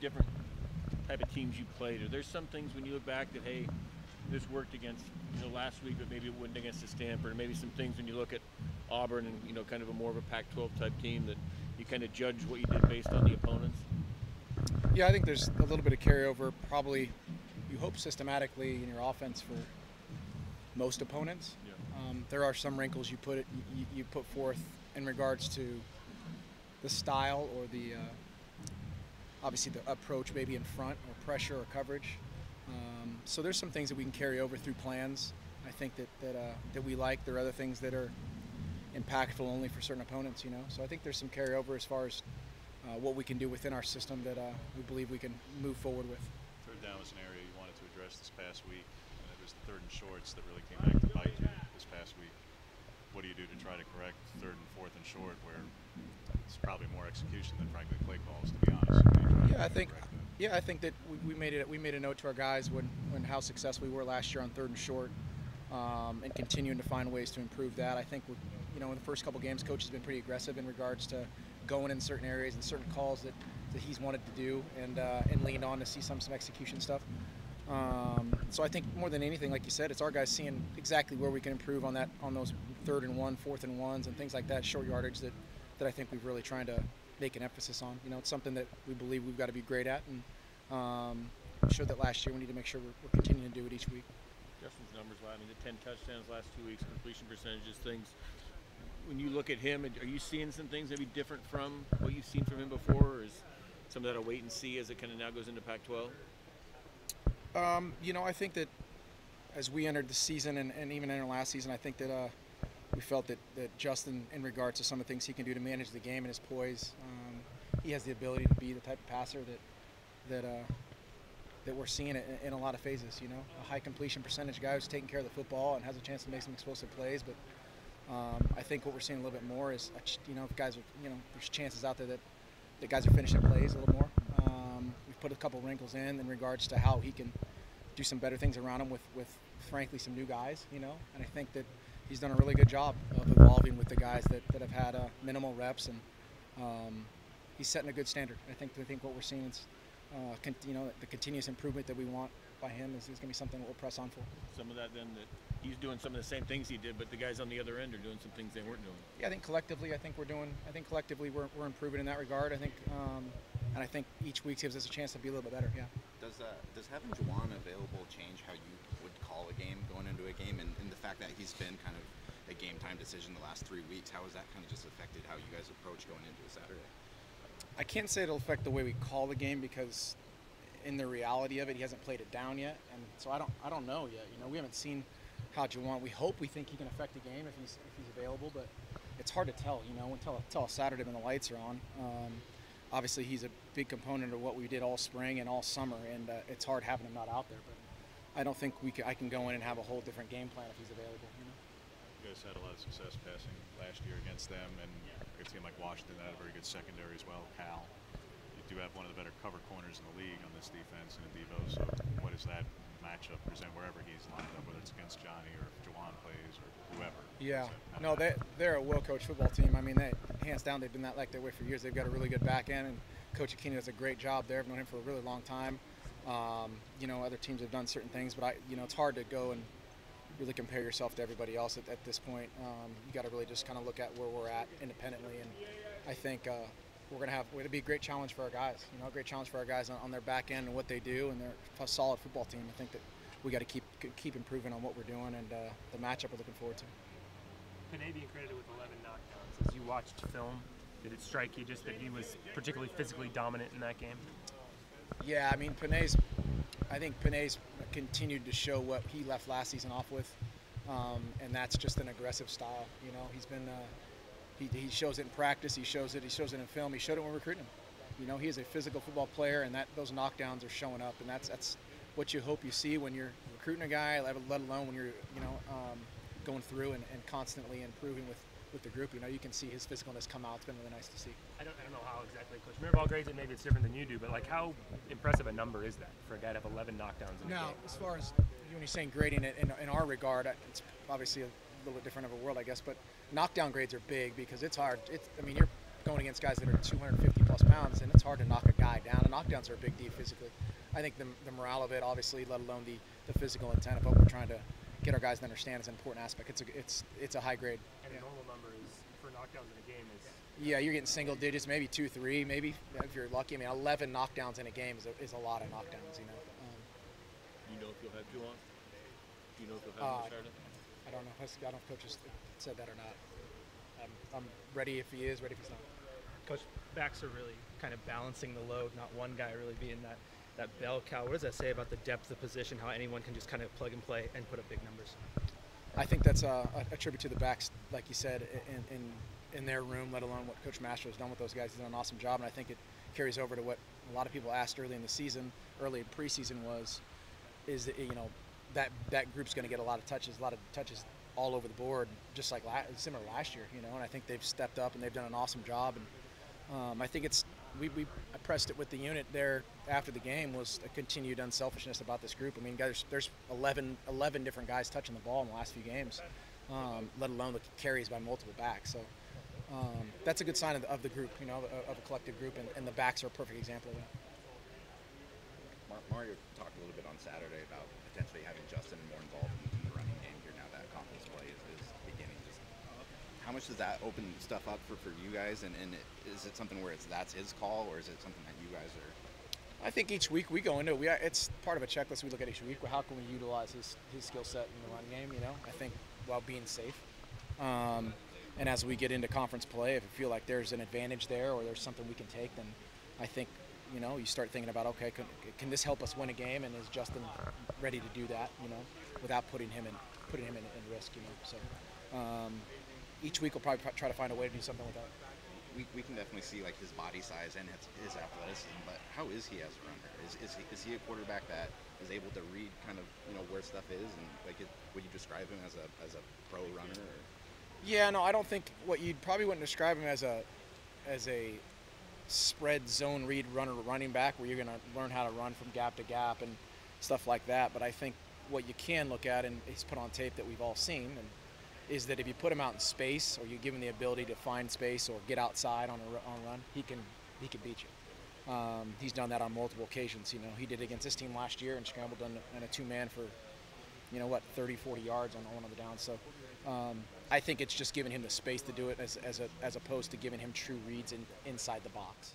different type of teams you played, are there some things when you look back that, hey, this worked against, last week, but maybe it wouldn't against the Stanford, and maybe some things when you look at Auburn and, kind of a more of a Pac-12 type team that you kind of judge what you did based on the opponents? Yeah, I think there's a little bit of carryover, probably, you hope systematically in your offense for most opponents. Yeah. There are some wrinkles you put forth in regards to the style or the obviously the approach maybe in front or pressure or coverage. So there's some things that we can carry over through plans. I think that we like. There are other things that are impactful only for certain opponents, So I think there's some carryover as far as what we can do within our system that we believe we can move forward with. Third down was an area you wanted to address this past week, and it was the third and shorts that really came back to bite you this past week. What do you do to try to correct third and fourth and short, where it's probably more execution than frankly play calls, to be honest? I think that we made a note to our guys when how successful we were last year on third and short, and continuing to find ways to improve that. I think in the first couple games, coach has been pretty aggressive in regards to going in certain areas and certain calls that he's wanted to do, and leaned on to see some execution stuff. So I think more than anything, like you said, it's our guys seeing exactly where we can improve on those third and one, fourth and ones, and things like that, short yardage that I think we've really trying to make an emphasis on. It's something that we believe we've got to be great at, and showed that last year. We need to make sure we're continuing to do it each week. Justin's numbers, the 10 touchdowns last 2 weeks, completion percentages, things. When you look at him, are you seeing some things maybe different from what you've seen from him before, or is some of that a wait and see as it kind of now goes into Pac-12? I think that as we entered the season and even entered last season, I think that we felt that Justin, in regards to some of the things he can do to manage the game and his poise, he has the ability to be the type of passer that we're seeing in a lot of phases. A high completion percentage guy who's taking care of the football and has a chance to make some explosive plays. But I think what we're seeing a little bit more is, if guys are, there's chances out there that the guys are finishing plays a little more. We've put a couple wrinkles in regards to how he can do some better things around him with frankly some new guys. And I think that he's done a really good job of evolving with the guys that have had minimal reps, and he's setting a good standard. I think what we're seeing is the continuous improvement that we want by him is going to be something that we'll press on for. Some of that then, that he's doing some of the same things he did, but the guys on the other end are doing some things they weren't doing. Yeah, I think collectively we're improving in that regard. I think and I think each week gives us a chance to be a little bit better. Yeah. Does having Juwan available change how you would call a game going into a game, and the fact that he's been kind of a game time decision the last 3 weeks, how has that kind of just affected how you guys approach going into a Saturday? I can't say it'll affect the way we call the game, because in the reality of it, he hasn't played it down yet, and so I don't know yet. We haven't seen how Juwan. We think he can affect the game if he's available, but it's hard to tell. Until Saturday when the lights are on. Obviously, he's a big component of what we did all spring and all summer, and it's hard having him not out there. But I don't think I can go in and have a whole different game plan if he's available. You guys had a lot of success passing last year against them, and a team like Washington had a very good secondary as well. Cal, you do have one of the better cover corners in the league on this defense, and Debo. So what does that matchup present wherever he's lined up, whether it's against Johnny or if Juwan plays or whoever? Yeah, no, they're a well-coached football team. They hands down, they've been that way for years. They've got a really good back end, and Coach Aquino does a great job there. I've known him for a really long time. Other teams have done certain things, but it's hard to go and really compare yourself to everybody else at this point. You got to really just kind of look at where we're at independently, and I think we're going to be a great challenge for our guys. A great challenge for our guys on their back end and what they do, and they're a solid football team. I think that we got to keep improving on what we're doing, and the matchup we're looking forward to. Panay being credited with 11 knockdowns. As you watched film, did it strike you just that he was particularly physically dominant in that game? Yeah, I think Panay's continued to show what he left last season off with, and that's just an aggressive style. He's been he shows it in practice, he shows it in film, he showed it when recruiting him. He is a physical football player, and those knockdowns are showing up, and that's what you hope you see when you're recruiting a guy, let alone when you're going through and constantly improving with the group. You can see his physicalness come out. It's been really nice to see. I don't know how exactly Coach Mirabal grades it. Maybe it's different than you do, but how impressive a number is that for a guy to have 11 knockdowns in a game? Now, as far as when you're saying grading it in our regard, it's obviously a little bit different of a world, I guess, but knockdown grades are big because it's hard. You're going against guys that are 250 plus pounds, and it's hard to knock a guy guy down. And knockdowns are a big deal physically. I think the morale of it, obviously, let alone the physical intent of what we're trying to get our guys to understand, is an important aspect. It's a high grade. And the normal number is for knockdowns in a game is. Yeah, you're getting single digits, maybe 2, 3, maybe if you're lucky. I mean, 11 knockdowns in a game is a lot of knockdowns. You know if you'll have Juwan? Do you know if you'll have him Saturday? I don't know. I don't know if coaches said that or not. I'm ready if he is, ready if he's not. Coach, backs are really kind of balancing the load, not one guy really being that bell cow. What does that say about the depth of position, how anyone can just kind of plug and play and put up big numbers? I think that's a tribute to the backs, like you said, in their room, let alone what Coach Mastro has done with those guys. He's done an awesome job, and I think it carries over to what a lot of people asked early in the season, early in preseason is that, that group's going to get a lot of touches all over the board, just like similar to last year, and I think they've stepped up and they've done an awesome job. And I think I pressed it with the unit there after the game, was a continued unselfishness about this group. I mean, guys, there's 11 different guys touching the ball in the last few games, let alone the carries by multiple backs. So that's a good sign of the group, of a collective group, and the backs are a perfect example of that. Mario talked a little bit on Saturday about potentially having Justin more involved in the running game here now that conference play is beginning. Just how much does that open stuff up for you guys, and is it something where that's his call, or is it something that you guys are? I think each week we go into it. It's part of a checklist we look at each week. How can we utilize his skill set in the run game? I think while being safe. And as we get into conference play, if we feel like there's an advantage there or there's something we can take, then I think you start thinking about, okay, can this help us win a game, and is Justin ready to do that? Without putting him in risk. So each week we'll probably try to find a way to do something with that. We can definitely see like his body size and his athleticism, but how is he as a runner? Is he a quarterback that is able to read kind of where stuff is, and would you describe him as a pro runner? Or? Yeah, no, I don't think you probably wouldn't describe him as a spread zone read running back where you're going to learn how to run from gap to gap and stuff like that. But I think what you can look at, and he's put on tape that we've all seen, is that if you put him out in space, or you give him the ability to find space or get outside on a run, he can beat you. He's done that on multiple occasions. He did it against this team last year and scrambled in a two-man for 30, 40 yards on one of the downs. So I think it's just giving him the space to do it as opposed to giving him true reads inside the box.